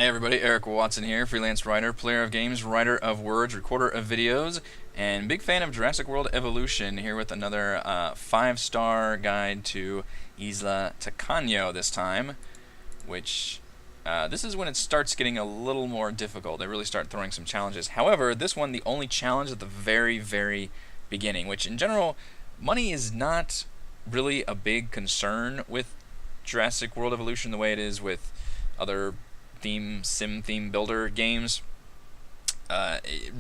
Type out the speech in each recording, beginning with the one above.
Hey everybody, Eric Watson here, freelance writer, player of games, writer of words, recorder of videos, and big fan of Jurassic World Evolution, here with another 5-star guide to Isla Tacano this time, which this is when it starts getting a little more difficult. They really start throwing some challenges. However, this one, the only challenge at the very, very beginning, which in general, money is not really a big concern with Jurassic World Evolution the way it is with other sim theme builder games.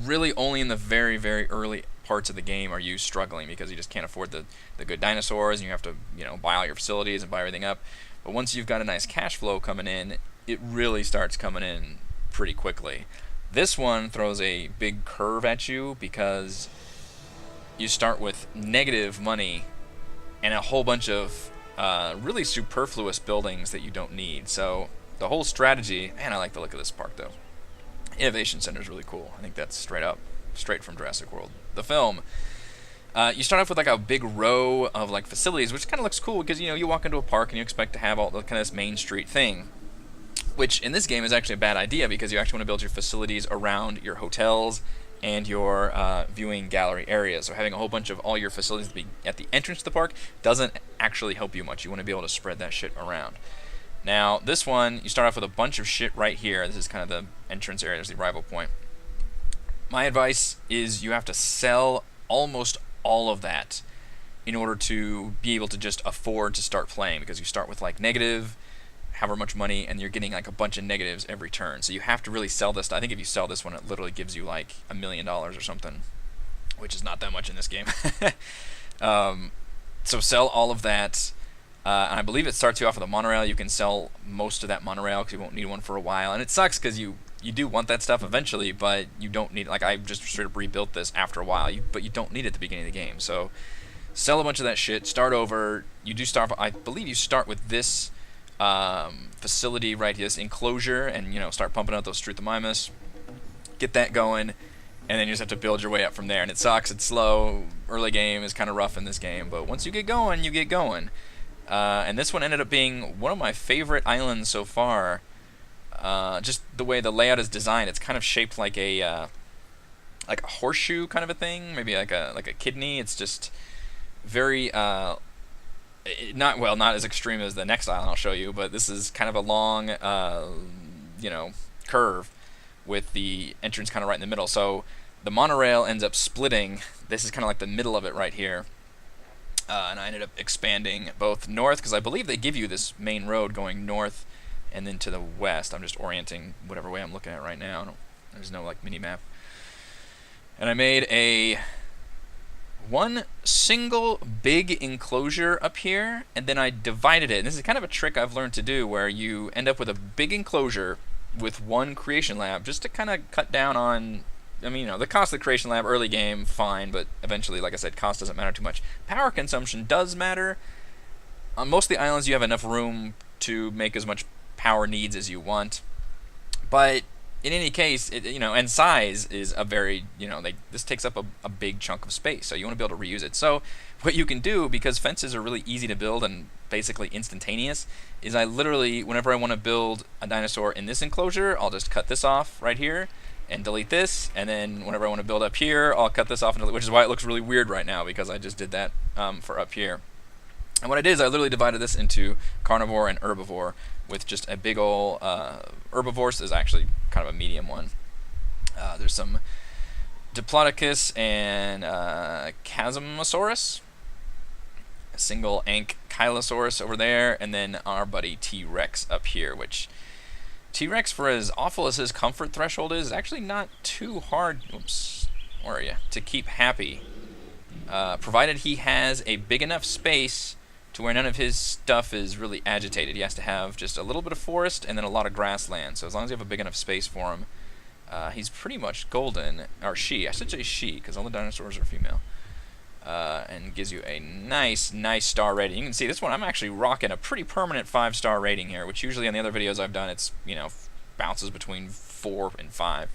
Really only in the very, very early parts of the game are you struggling because you just can't afford the good dinosaurs and you have to, buy all your facilities and buy everything up. But once you've got a nice cash flow coming in, it really starts coming in pretty quickly. This one throws a big curve at you because you start with negative money and a whole bunch of really superfluous buildings that you don't need. So the whole strategy, man, I like the look of this park though. Innovation Center is really cool. I think that's straight from Jurassic World, the film. You start off with like a big row of like facilities, which kind of looks cool because you walk into a park and you expect to have all the kind of this main street thing, which in this game is actually a bad idea because you actually want to build your facilities around your hotels and your viewing gallery areas. So having a whole bunch of all your facilities at the entrance to the park doesn't actually help you much. You want to be able to spread that shit around. Now, this one, you start off with a bunch of shit right here. This is kind of the entrance area. There's the arrival point. My advice is you have to sell almost all of that in order to be able to just afford to start playing, because you start with like negative however much money and you're getting like a bunch of negatives every turn. So you have to really sell this. I think if you sell this one, it literally gives you like $1 million or something, which is not that much in this game. So sell all of that. And I believe it starts you off with a monorail. You can sell most of that monorail because you won't need one for a while. And it sucks because you do want that stuff eventually, but you don't need it. Like, I just straight up rebuilt this after a while, but you don't need it at the beginning of the game. So sell a bunch of that shit, start over. You do start, I believe you start with this facility right here, this enclosure, and start pumping out those Struthamimus. Get that going, and then you just have to build your way up from there. And it sucks, it's slow. Early game is kind of rough in this game, but once you get going, you get going. And this one ended up being one of my favorite islands so far. Just the way the layout is designed, it's kind of shaped like a horseshoe kind of a thing, maybe like a kidney. It's just very not as extreme as the next island I'll show you, but this is kind of a long curve with the entrance kind of right in the middle. So the monorail ends up splitting. This is kind of like the middle of it right here. And I ended up expanding both north, because I believe they give you this main road going north and then to the west. I'm just orienting whatever way I'm looking at right now. There's no like mini map. And I made one single big enclosure up here, and then I divided it. And this is kind of a trick I've learned to do, where you end up with a big enclosure with one creation lab, just to kind of cut down on, the cost of the creation lab early game, fine, but eventually, like I said, cost doesn't matter too much. Power consumption does matter. On most of the islands, you have enough room to make as much power needs as you want. But in any case, and size is a very, this takes up a big chunk of space, so you want to be able to reuse it. So what you can do, because fences are really easy to build and basically instantaneous, is I literally, whenever I want to build a dinosaur in this enclosure, I'll just cut this off right here and delete this, and then whenever I want to build up here, I'll cut this off and delete, which is why it looks really weird right now, because I just did that for up here. And what I did is I literally divided this into carnivore and herbivore, with just a big ol' herbivore. So is actually kind of a medium one. There's some Diplodocus and Chasmosaurus, a single Ankylosaurus over there, and then our buddy T-Rex up here, which T-Rex, for as awful as his comfort threshold is actually not too hard, where are you, to keep happy, provided he has a big enough space to where none of his stuff is really agitated. He has to have just a little bit of forest and then a lot of grassland. So as long as you have a big enough space for him, he's pretty much golden, or she, I should say she, because all the dinosaurs are female. And gives you a nice star rating. You can see this one, I'm actually rocking a pretty permanent 5-star rating here, which usually on the other videos I've done, it's, bounces between 4 and 5.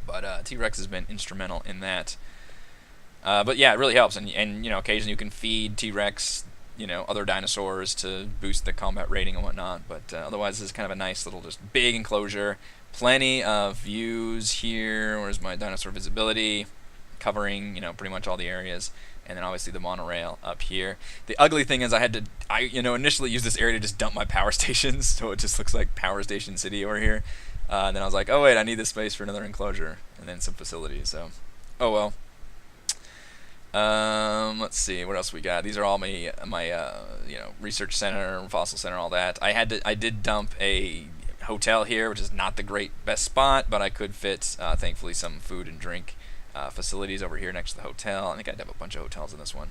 But T-Rex has been instrumental in that. But yeah, it really helps, and occasionally you can feed T-Rex other dinosaurs to boost the combat rating and whatnot. But otherwise, this is kind of a nice little, just big enclosure. Plenty of views here. Where's my dinosaur visibility? Covering, pretty much all the areas. And then obviously the monorail up here. The ugly thing is I initially used this area to just dump my power stations, so it just looks like Power Station City over here. And then I was like, oh wait, I need this space for another enclosure, and then some facilities. So, oh well. Let's see what else we got. These are all my research center, fossil center, all that. I did dump a hotel here, which is not the best spot, but I could fit, thankfully, some food and drink facilities over here next to the hotel. I think I'd have a bunch of hotels in this one.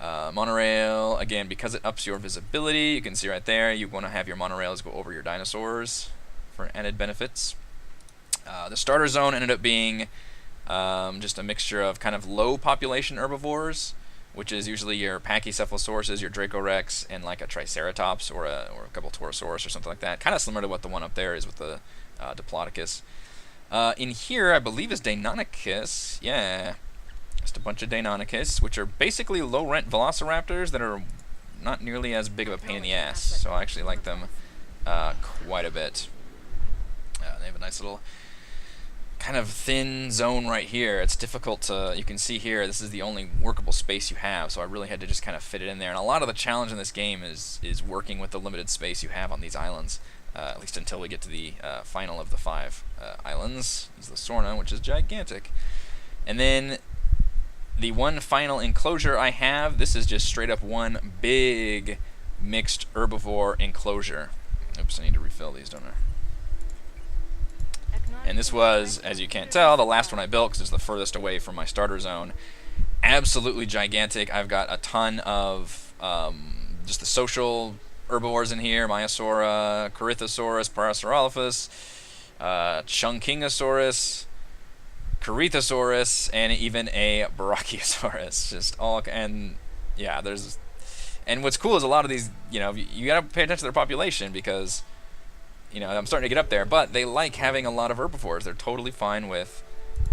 Monorail, again, because it ups your visibility, you can see right there, you want to have your monorails go over your dinosaurs for added benefits. The starter zone ended up being just a mixture of kind of low population herbivores, which is usually your Pachycephalosauruses, your Dracorex, and like a Triceratops or a couple Torosaurus or something like that. Kind of similar to what the one up there is with the Diplodocus. In here, I believe is Deinonychus. Yeah, just a bunch of Deinonychus, which are basically low-rent velociraptors that are not nearly as big of a pain in the ass. So I actually like them quite a bit. They have a nice little kind of thin zone right here. It's difficult to, you can see here, this is the only workable space you have, so I really had to just kind of fit it in there. And a lot of the challenge in this game is working with the limited space you have on these islands, at least until we get to the final of the 5 islands. Isla Sorna, which is gigantic. And then the one final enclosure I have, this is just straight up one big mixed herbivore enclosure. Oops, I need to refill these, don't I? And this was, as you can't tell, the last one I built because it's the furthest away from my starter zone. Absolutely gigantic. I've got a ton of just the social herbivores in here: Maiasaura, Corythosaurus, Parasaurolophus, Chunkingosaurus, Corythosaurus, and even a Brachiosaurus. Just all, and yeah, there's, and what's cool is a lot of these, you gotta pay attention to their population because, I'm starting to get up there, but they like having a lot of herbivores. They're totally fine with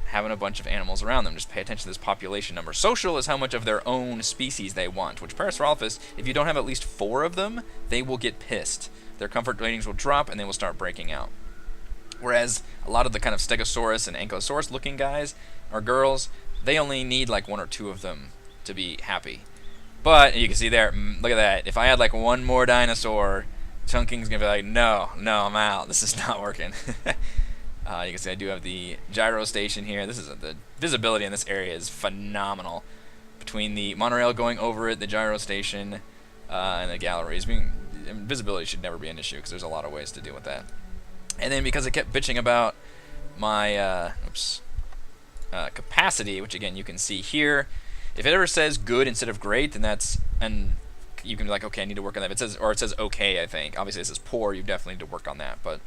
having a bunch of animals around them. Just pay attention to this population number. Social is how much of their own species they want, which Parasaurolophus, if you don't have at least 4 of them, they will get pissed. Their comfort ratings will drop and they will start breaking out. Whereas a lot of the kind of Stegosaurus and Ankylosaurus looking guys or girls, they only need like 1 or 2 of them to be happy. But you can see there, look at that. If I had like 1 more dinosaur, Chunking's gonna be like, no, I'm out. This is not working. You can see I do have the gyro station here. This is the visibility in this area is phenomenal. Between the monorail going over it, the gyro station, and the galleries. Visibility should never be an issue because there's a lot of ways to deal with that. And then because I kept bitching about my capacity, which again you can see here, if it ever says good instead of great, then that's, and you can be like, okay, I need to work on that. If it says okay, I think. Obviously, it says poor. You definitely need to work on that. But,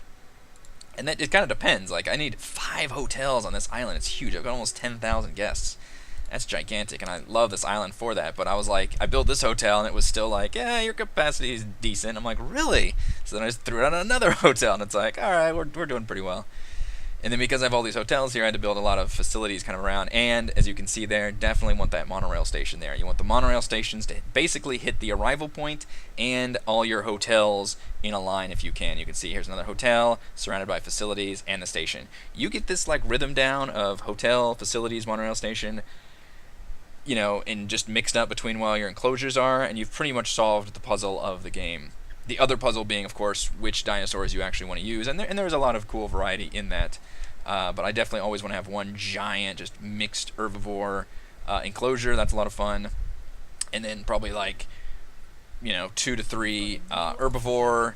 and that, it kind of depends. Like, I need 5 hotels on this island. It's huge. I've got almost 10,000 guests. That's gigantic, and I love this island for that. But I was like, I built this hotel, and it was still like, yeah, your capacity is decent. I'm like, really? So then I just threw it on another hotel, and it's like, all right, we're doing pretty well. And then because I have all these hotels here, I had to build a lot of facilities kind of around. And as you can see there, definitely want that monorail station there. You want the monorail stations to basically hit the arrival point and all your hotels in a line if you can. You can see here's another hotel surrounded by facilities and the station. You get this like rhythm down of hotel, facilities, monorail station, and just mixed up between while your enclosures are, and you've pretty much solved the puzzle of the game. The other puzzle being, of course, which dinosaurs you actually want to use, and there's a lot of cool variety in that. But I definitely always want to have one giant, just mixed herbivore enclosure. That's a lot of fun. And then probably like, 2 to 3 herbivore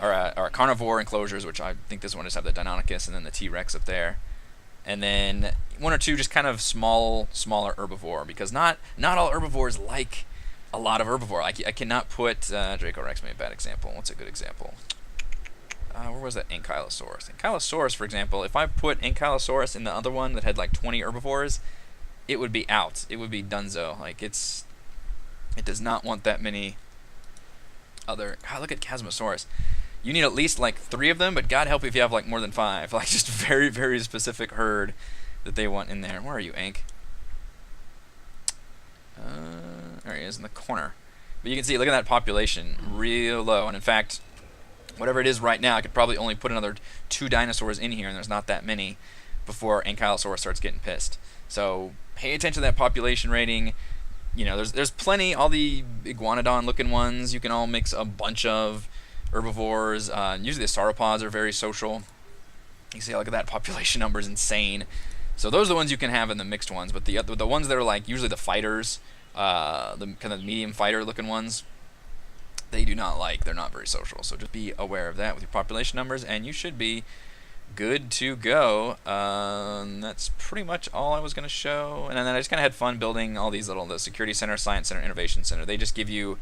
or carnivore enclosures, which I think this one just have the Deinonychus and then the T-Rex up there. And then 1 or 2 just kind of smaller herbivore, because not all herbivores like a lot of herbivore. I cannot put Dracorex, maybe a bad example. What's a good example? Where was that? Ankylosaurus. Ankylosaurus, for example, if I put Ankylosaurus in the other one that had like 20 herbivores, it would be out. It would be dunzo. Like it does not want that many other. God, look at Chasmosaurus. You need at least like 3 of them, but God help you if you have like more than 5. Like just very, very specific herd that they want in there. Where are you, Ank? There he is in the corner. But you can see, look at that population, real low. And in fact, whatever it is right now, I could probably only put another 2 dinosaurs in here, and there's not that many before Ankylosaurus starts getting pissed. So pay attention to that population rating. You know, there's plenty. All the iguanodon-looking ones, you can all mix a bunch of herbivores. Usually the sauropods are very social. You see, look at that population number is insane. So those are the ones you can have in the mixed ones. But the ones that are like usually the fighters, the kind of medium fighter-looking ones, they're not very social. So just be aware of that with your population numbers, and you should be good to go. That's pretty much all I was going to show. And then I just kind of had fun building all these the Security Center, Science Center, Innovation Center. They just give you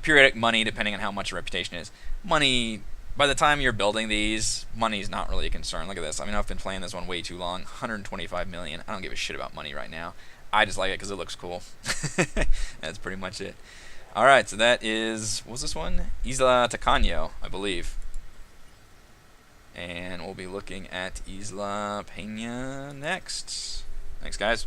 periodic money depending on how much your reputation is. Money, by the time you're building these, money's not really a concern. Look at this. I mean, I've been playing this one way too long. 125 million. I don't give a shit about money right now. I just like it because it looks cool. That's pretty much it. Alright, so that is, what was this one? Isla Tacano, I believe. And we'll be looking at Isla Peña next. Thanks, guys.